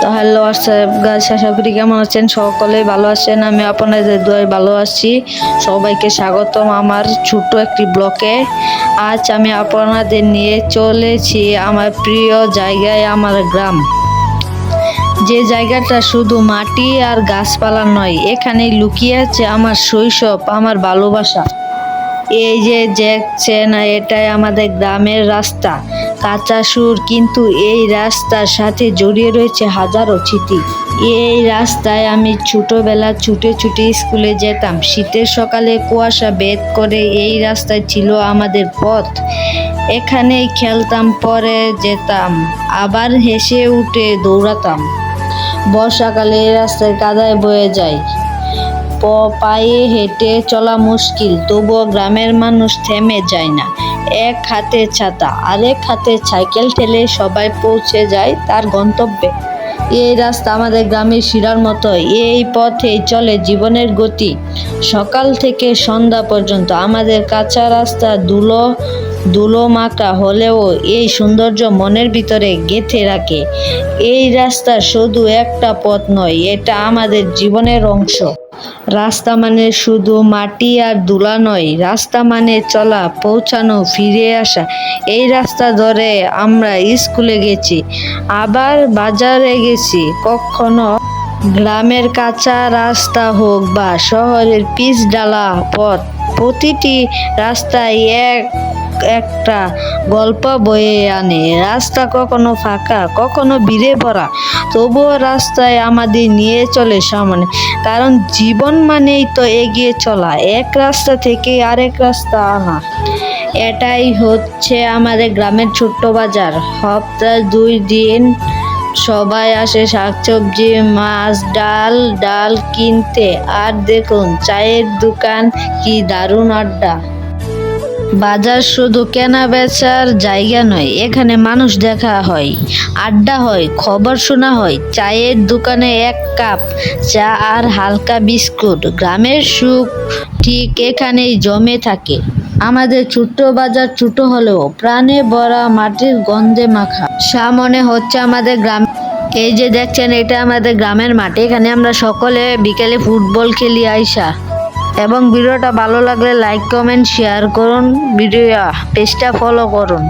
তো hello WhatsApp guys, আশা করি কেমন আছেন? সকলে ভালো আছেন। আমি আপনাদের দোয়ায় ভালো আছি। সবাইকে স্বাগতম আমার ছোট্ট একটি ব্লকে। আজ আমি আপনাদের নিয়ে চলেছি আমার প্রিয় জায়গায়, আমার গ্রাম। যে জায়গাটা শুধু মাটি আর গাছপালা নয়, এখানেই লুকিয়ে আছে আমার শৈশব, আমার ভালোবাসা। এই যে দেখছেন, এটাই আমাদের গ্রামের রাস্তা। কাঁচা সুর, কিন্তু এই রাস্তার সাথে জড়িয়ে রয়েছে হাজারো স্মৃতি। এই রাস্তায় আমি ছোটবেলা ছুটে ছুটে স্কুলে যেতাম। শীতের সকালে কুয়াশা ভেদ করে এই রাস্তায় ছিল আমাদের পথ। এখানেই খেলতাম, পরে যেতাম, আবার হেসে উঠে দৌড়াতাম। বর্ষাকালে এই রাস্তায় কাদায় বয়ে যায়, পায়ে হেঁটে চলা মুশকিল, তবুও গ্রামের মানুষ থেমে যায় না। এক হাতে ছাতা, আরেক হাতে সাইকেল ঠেলে সবাই পৌঁছে যায় তার গন্তব্যে। এই রাস্তা আমাদের গ্রামের শিরার মতো। এই পথেই চলে জীবনের গতি। সকাল থেকে সন্ধ্যা পর্যন্ত আমাদের কাঁচা রাস্তা ধুলো মাখা হলেও এই সৌন্দর্য মনের ভিতরে গেঁথে রাখে। এই রাস্তা শুধু একটা পথ নয়, এটা আমাদের জীবনের অংশ। রাস্তা মানে শুধু মাটি আর ধুলা নয়, রাস্তা মানে চলা, পৌঁছানো, ফিরে আসা। এই রাস্তা ধরে আমরা স্কুলে গেছি, আবার বাজারে গেছি, কখনো গ্রামের কাঁচা রাস্তা হোক বা শহরের পিচ ঢালা পথ। প্রতিটি রাস্তায় একটা গল্প বয়ে আনে। রাস্তা কখনো ফাঁকা, কখনো ভিড়ে ভরা, তবুও রাস্তায় আমাদের নিয়ে চলে সামনে। কারণ জীবন মানেই তো এগিয়ে চলা, এক রাস্তা থেকে আরেক রাস্তা আনা। এটাই হচ্ছে আমাদের গ্রামের ছোট্ট বাজার। সপ্তাহে 2 দিন সবাই আসে শাকসবজি, মাছ, ডাল কিনতে। আর দেখুন, চায়ের দোকান, কি দারুণ আড্ডা! বাজার শুধু কেনা বেচার জায়গা নয়, এখানে মানুষ দেখা হয়, আড্ডা হয়, খবর শোনা হয়। চায়ের দোকানে 1 কাপ চা আর হালকা বিস্কুট, গ্রামের সুখ ঠিক এখানেই জমে থাকে। আমাদের ছোট্ট বাজার ছোট হলেও প্রাণে ভরা, মাটির গন্ধে মাখা। সামনে হচ্ছে আমাদের গ্রাম। এই যে দেখছেন, এটা আমাদের গ্রামের মাঠ। এখানে আমরা সকলে বিকেলে ফুটবল খেলি আইসা। এবং ভিডিওটা ভালো লাগলে লাইক, কমেন্ট, শেয়ার করুন। পেজটা ফলো করুন।